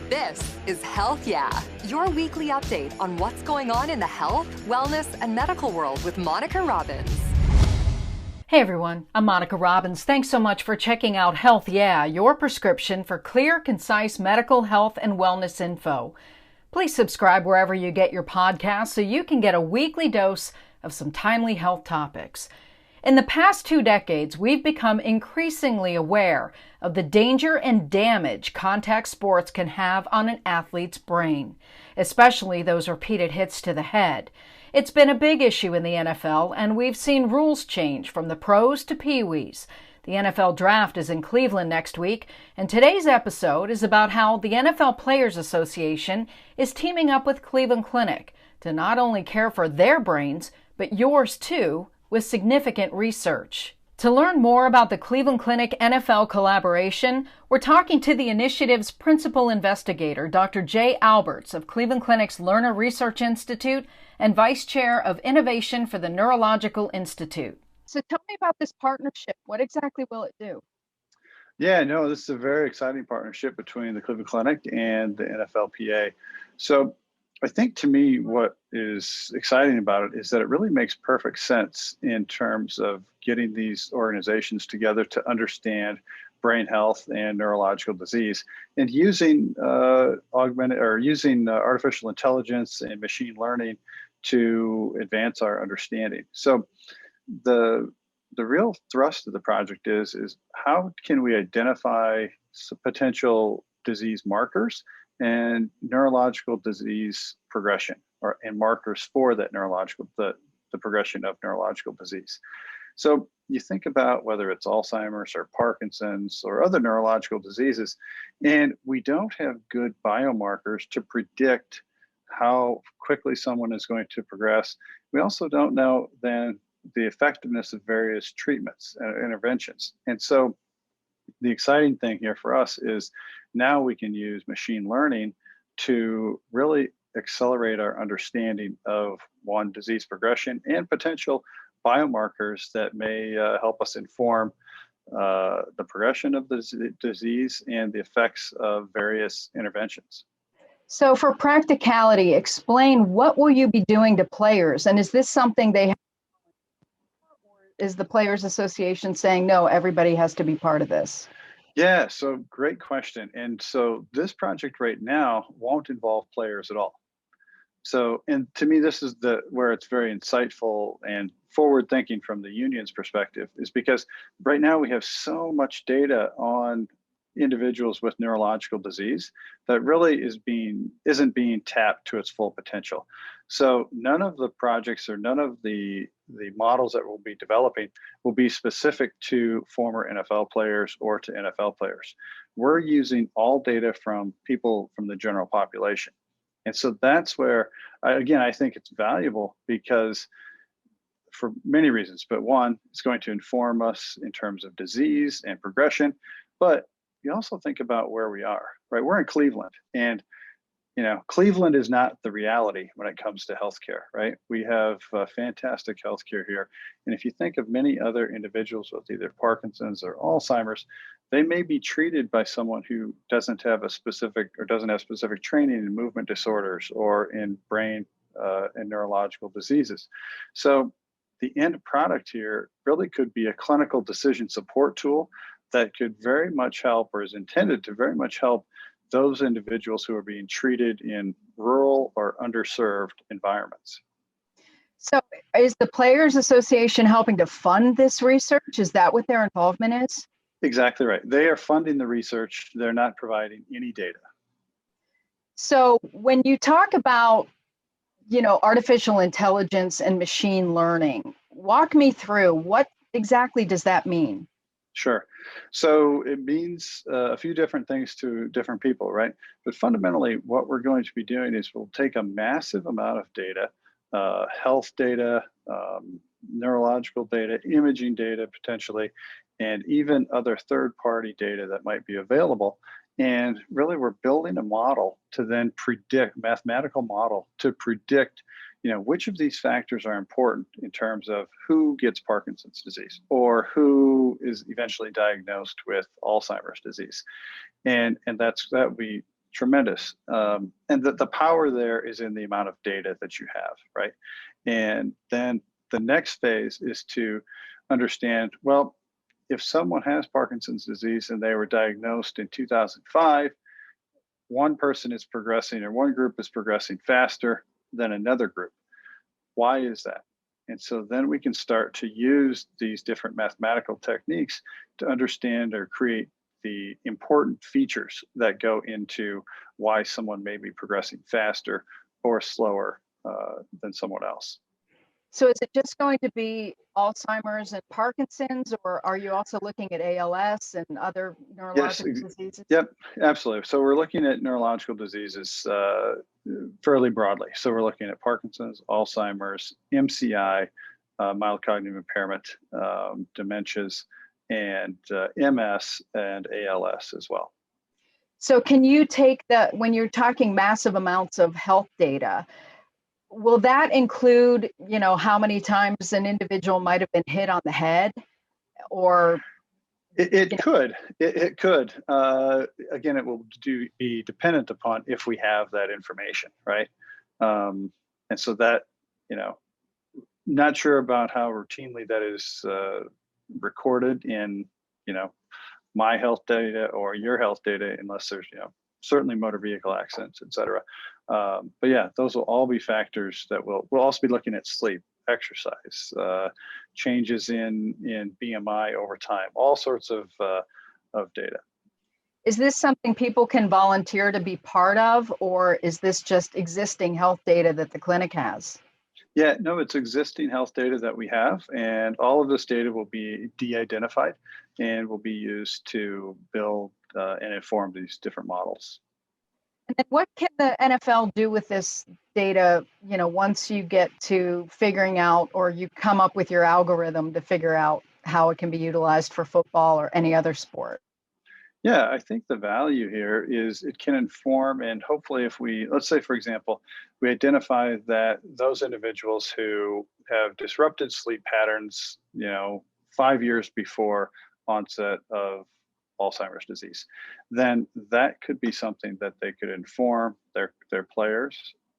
This is Health Yeah, your weekly update on what's going on in the health, wellness, and medical world with Monica Robbins. Hey everyone, I'm Monica Robbins. Thanks so much for checking out Health Yeah, your prescription for clear, concise medical health and wellness info. Please subscribe wherever you get your podcasts so you can get a weekly dose of some timely health topics. In the past 2 decades, we've become increasingly aware of the danger and damage contact sports can have on an athlete's brain, especially those repeated hits to the head. It's been a big issue in the NFL, and we've seen rules change from the pros to peewees. The NFL draft is in Cleveland next week, and today's episode is about how the NFL Players Association is teaming up with Cleveland Clinic to not only care for their brains, but yours too, with significant research. To learn more about the Cleveland Clinic NFL collaboration, we're talking to the initiative's principal investigator, Dr. Jay Alberts of Cleveland Clinic's Lerner Research Institute and Vice Chair of Innovation for the Neurological Institute. So tell me about this partnership. What exactly will it do? Yeah, no, this is a very exciting partnership between the Cleveland Clinic and the NFLPA. So I think to me, what is exciting about it is that it really makes perfect sense in terms of getting these organizations together to understand brain health and neurological disease, and using artificial intelligence and machine learning to advance our understanding. So the real thrust of the project is how can we identify potential disease markers and neurological disease progression, and markers for that the progression of neurological disease. So you think about whether it's Alzheimer's or Parkinson's or other neurological diseases, and we don't have good biomarkers to predict how quickly someone is going to progress. We also don't know then the effectiveness of various treatments and interventions. And so the exciting thing here for us is now we can use machine learning to really accelerate our understanding of one, disease progression, and potential biomarkers that may help us inform the progression of the disease and the effects of various interventions. So for practicality, explain what will you be doing to players? And is this something they have, or is the Players Association saying, no, everybody has to be part of this? Yeah, so great question. And so this project right now won't involve players at all. So, and to me, this is where it's very insightful and forward thinking from the union's perspective, is because right now we have so much data on individuals with neurological disease that really isn't being tapped to its full potential. So none of the projects or none of the models that we'll be developing will be specific to former NFL players or to NFL players. We're using all data from people from the general population. And so that's where, again, I think it's valuable because for many reasons, but one, it's going to inform us in terms of disease and progression, but you also think about where we are, right? We're in Cleveland, and Cleveland is not the reality when it comes to healthcare, right? We have fantastic healthcare here. And if you think of many other individuals with either Parkinson's or Alzheimer's, they may be treated by someone who doesn't have specific training in movement disorders or in brain and neurological diseases. So the end product here really could be a clinical decision support tool that could very much help, or is intended to very much help, those individuals who are being treated in rural or underserved environments. So is the Players Association helping to fund this research? Is that what their involvement is? Exactly right. They are funding the research. They're not providing any data. So when you talk about, artificial intelligence and machine learning, walk me through, what exactly does that mean? Sure. So it means a few different things to different people, right? But fundamentally, what we're going to be doing is we'll take a massive amount of data, health data, neurological data, imaging data potentially, and even other third-party data that might be available. And really, we're building a model to then mathematical model to predict which of these factors are important in terms of who gets Parkinson's disease or who is eventually diagnosed with Alzheimer's disease. And that we tremendous. And the power there is in the amount of data that you have, right? And then the next phase is to understand, well, if someone has Parkinson's disease and they were diagnosed in 2005, one person is progressing or one group is progressing faster than another group. Why is that? And so then we can start to use these different mathematical techniques to understand or create the important features that go into why someone may be progressing faster or slower than someone else. So is it just going to be Alzheimer's and Parkinson's, or are you also looking at ALS and other Yes, neurological diseases? yep, absolutely. So we're looking at neurological diseases fairly broadly. So we're looking at Parkinson's, Alzheimer's, MCI, mild cognitive impairment, dementias, and MS and ALS as well. So can you take that, when you're talking massive amounts of health data, will that include, how many times an individual might have been hit on the head, or It could. It could. Again, it will be dependent upon if we have that information, right? And so that, not sure about how routinely that is recorded in, my health data or your health data, unless there's, certainly motor vehicle accidents, et cetera. But yeah, those will all be factors that we'll also be looking at sleep, exercise, changes in BMI over time, all sorts of data. is this something people can volunteer to be part of, or is this just existing health data that the clinic has? Yeah, no, it's existing health data that we have, and all of this data will be de-identified and will be used to build and inform these different models. And then what can the NFL do with this data, once you get to figuring out, or you come up with your algorithm to figure out how it can be utilized for football or any other sport? Yeah, I think the value here is it can inform, and hopefully if let's say, for example, we identify that those individuals who have disrupted sleep patterns, 5 years before onset of Alzheimer's disease, then that could be something that they could inform their players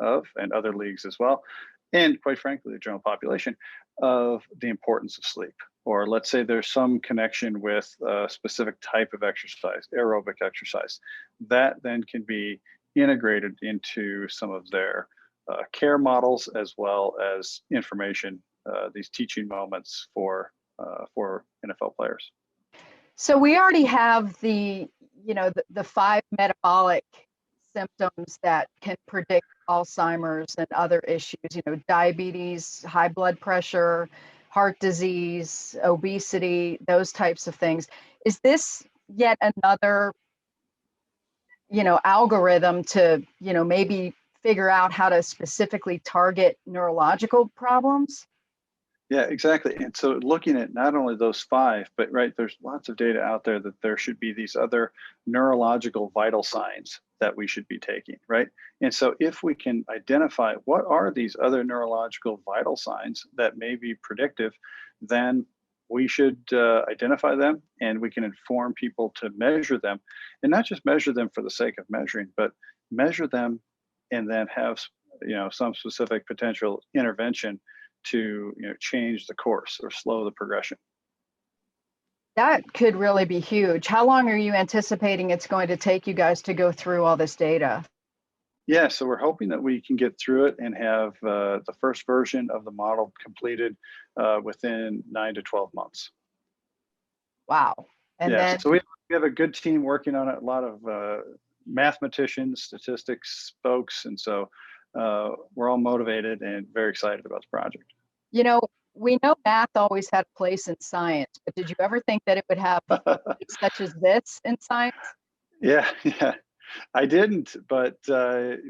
of, and other leagues as well, and quite frankly, the general population, of the importance of sleep. Or let's say there's some connection with a specific type of exercise, aerobic exercise, that then can be integrated into some of their care models, as well as information, these teaching moments for NFL players. So we already have the 5 metabolic symptoms that can predict Alzheimer's and other issues, diabetes, high blood pressure, heart disease, obesity, those types of things. Is this yet another, algorithm to, maybe figure out how to specifically target neurological problems? Yeah, exactly. And so looking at not only those 5, but right, there's lots of data out there that there should be these other neurological vital signs that we should be taking, right? And so if we can identify what are these other neurological vital signs that may be predictive, then we should identify them, and we can inform people to measure them, and not just measure them for the sake of measuring, but measure them and then have some specific potential intervention to change the course or slow the progression. That could really be huge. How long are you anticipating it's going to take you guys to go through all this data? Yeah, so we're hoping that we can get through it and have the first version of the model completed within 9 to 12 months. Wow. And yeah, then so we have a good team working on it, a lot of mathematicians, statistics folks, and so we're all motivated and very excited about the project. we know math always had a place in science, but did you ever think that it would have such as this in science? Yeah, I didn't, but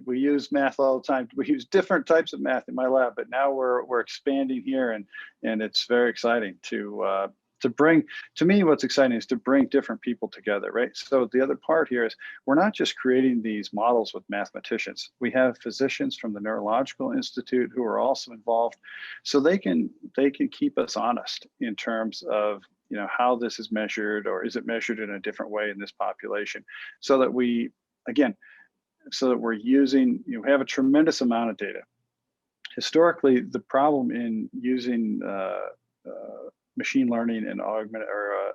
we use math all the time. We use different types of math in my lab, but now we're expanding here, and it's very exciting to bring. To me, what's exciting is to bring different people together, right? So the other part here is we're not just creating these models with mathematicians. We have physicians from the Neurological Institute who are also involved, so they can keep us honest in terms of how this is measured, or is it measured in a different way in this population, so that we, again, so that we're using, have a tremendous amount of data. Historically, the problem in using machine learning and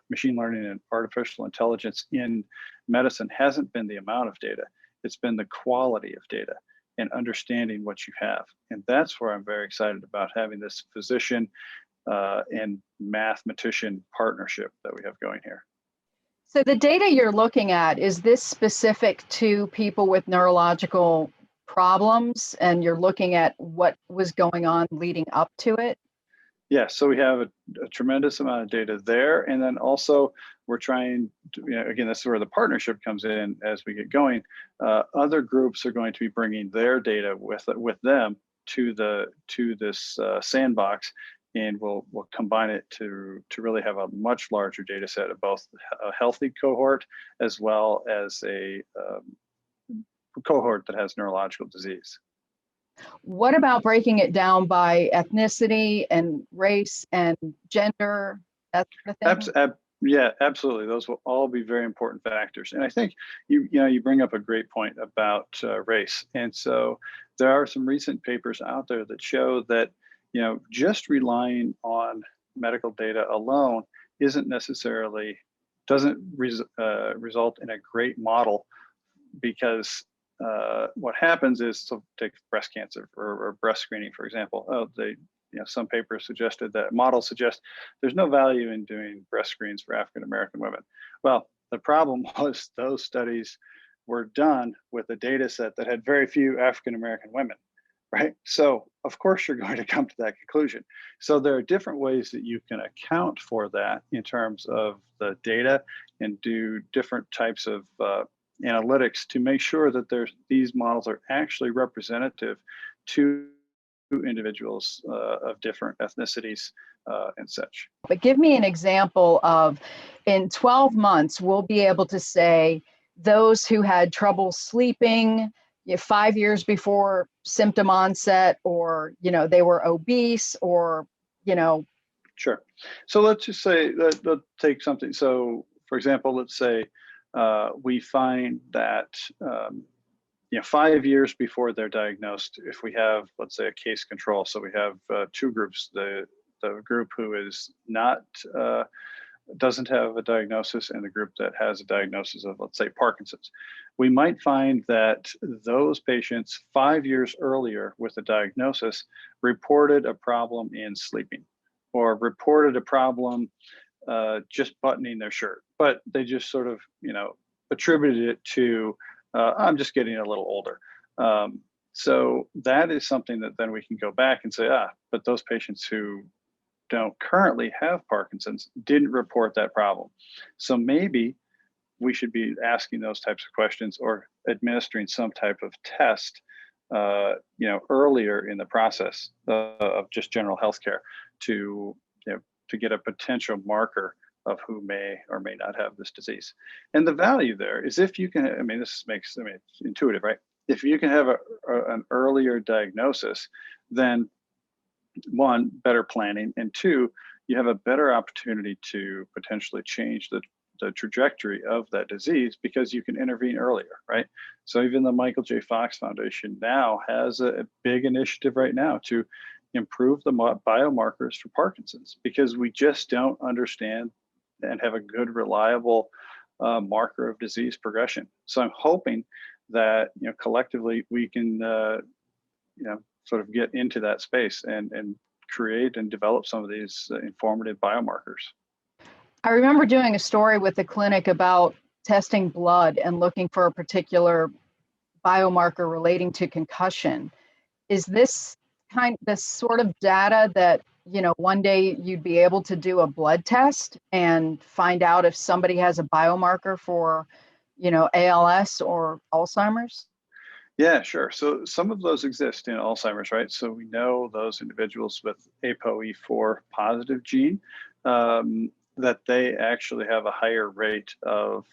machine learning and artificial intelligence in medicine hasn't been the amount of data. It's been the quality of data and understanding what you have. And that's where I'm very excited about having this physician and mathematician partnership that we have going here. So the data you're looking at, is this specific to people with neurological problems, and you're looking at what was going on leading up to it? Yes, so we have a tremendous amount of data there. And then also we're trying to, again, this is where the partnership comes in as we get going. Other groups are going to be bringing their data with them to this sandbox, and we'll combine it to really have a much larger data set of both a healthy cohort as well as a cohort that has neurological disease. What about breaking it down by ethnicity and race and gender, that sort of thing? Yeah, absolutely. Those will all be very important factors. And I think you bring up a great point about race. And so there are some recent papers out there that show that just relying on medical data alone doesn't result in a great model, because what happens is, so take breast cancer or breast screening, for example. Some papers suggested that models suggest there's no value in doing breast screens for African American women. Well, the problem was those studies were done with a data set that had very few African American women, right? So of course you're going to come to that conclusion. So there are different ways that you can account for that in terms of the data, and do different types of analytics to make sure that these models are actually representative to individuals of different ethnicities and such. But give me an example of, in 12 months, we'll be able to say those who had trouble sleeping 5 years before symptom onset, or they were obese, or Sure. So let's just say let's take something. So for example, let's say we find that 5 years before they're diagnosed, if we have, let's say, a case control. So we have two groups: the group who is not doesn't have a diagnosis, and the group that has a diagnosis of, let's say, Parkinson's. We might find that those patients 5 years earlier with a diagnosis reported a problem in sleeping, or reported a problem just buttoning their shirt, but they just sort of, attributed it to, I'm just getting a little older. So that is something that then we can go back and say, but those patients who don't currently have Parkinson's didn't report that problem. So maybe we should be asking those types of questions, or administering some type of test, earlier in the process of just general healthcare to get a potential marker of who may or may not have this disease. And the value there is, if you can, it's intuitive, right? If you can have an earlier diagnosis, then one, better planning, and two, you have a better opportunity to potentially change the trajectory of that disease, because you can intervene earlier, right? So even the Michael J. Fox Foundation now has a big initiative right now to improve the biomarkers for Parkinson's, because we just don't understand and have a good, reliable marker of disease progression. So I'm hoping that collectively we can sort of get into that space and create and develop some of these informative biomarkers. I remember doing a story with the clinic about testing blood and looking for a particular biomarker relating to concussion. Is this the sort of data that, one day you'd be able to do a blood test and find out if somebody has a biomarker for, ALS or Alzheimer's? Yeah, sure. So some of those exist in Alzheimer's, right? So we know those individuals with ApoE4 positive gene, that they actually have a higher rate of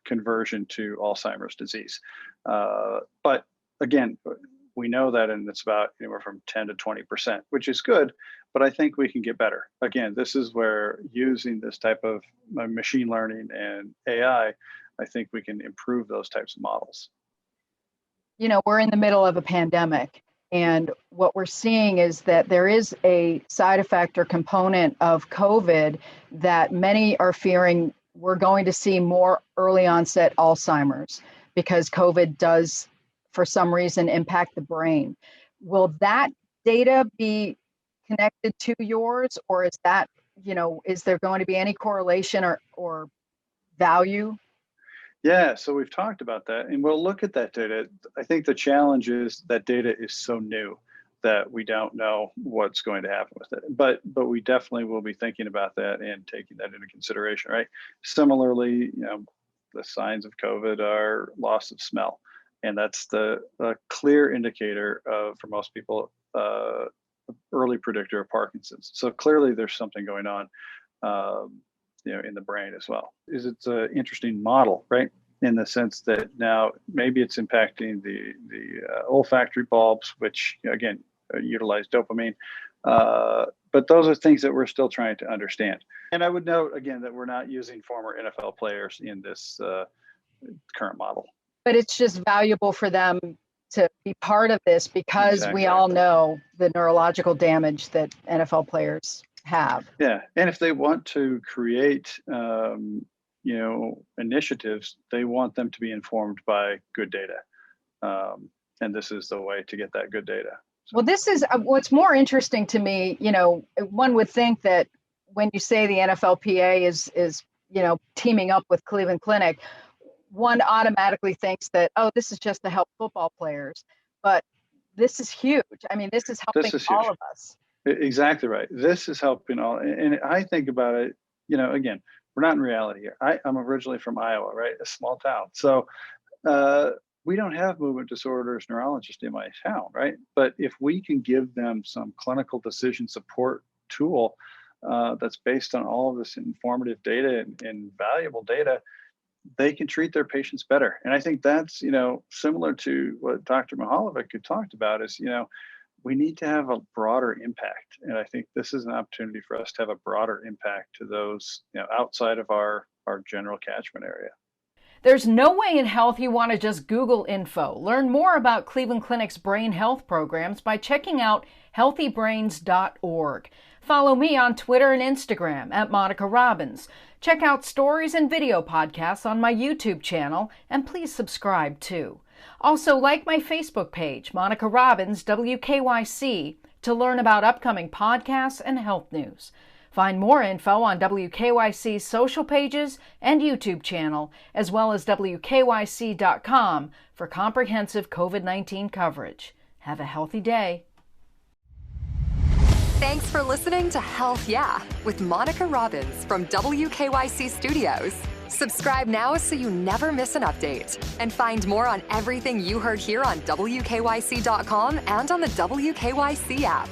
conversion to Alzheimer's disease. But again, we know that, and it's about anywhere from 10 to 20%, which is good, but I think we can get better. Again, this is where using this type of machine learning and AI, I think we can improve those types of models. we're in the middle of a pandemic. And what we're seeing is that there is a side effect or component of COVID that many are fearing we're going to see more early onset Alzheimer's because COVID does, for some reason, impact the brain. Will that data be connected to yours, or is that, is there going to be any correlation or value? Yeah, so we've talked about that, and we'll look at that data. I think the challenge is that data is so new that we don't know what's going to happen with it. But we definitely will be thinking about that and taking that into consideration, right? Similarly, the signs of COVID are loss of smell, and that's the clear indicator of, for most people, early predictor of Parkinson's. So clearly, there's something going on. In the brain as well. It's an interesting model, right? In the sense that now maybe it's impacting the olfactory bulbs, which again utilize dopamine. But those are things that we're still trying to understand. And I would note again that we're not using former NFL players in this current model. But it's just valuable for them to be part of this because Exactly. We all know the neurological damage that NFL players have. Yeah, and if they want to create, initiatives, they want them to be informed by good data, and this is the way to get that good data. So. Well, this is what's more interesting to me. One would think that when you say the NFLPA is teaming up with Cleveland Clinic, one automatically thinks that, oh, this is just to help football players, but this is huge. I mean, this is helping all of us. Exactly right. This is helping all. And I think about it, again, we're not in reality here. I'm originally from Iowa, right? A small town. So we don't have movement disorders neurologists in my town, right? But if we can give them some clinical decision support tool that's based on all of this informative data and valuable data, they can treat their patients better. And I think that's, similar to what Dr. Mihalovic had talked about is, we need to have a broader impact. And I think this is an opportunity for us to have a broader impact to those, outside of our general catchment area. There's no way in health you want to just Google info. Learn more about Cleveland Clinic's brain health programs by checking out healthybrains.org. Follow me on Twitter and Instagram at Monica Robbins. Check out stories and video podcasts on my YouTube channel, and please subscribe too. Also, like my Facebook page, Monica Robbins, WKYC, to learn about upcoming podcasts and health news. Find more info on WKYC's social pages and YouTube channel, as well as WKYC.com for comprehensive COVID-19 coverage. Have a healthy day. Thanks for listening to Health Yeah with Monica Robbins from WKYC Studios. Subscribe now so you never miss an update. And find more on everything you heard here on WKYC.com and on the WKYC app.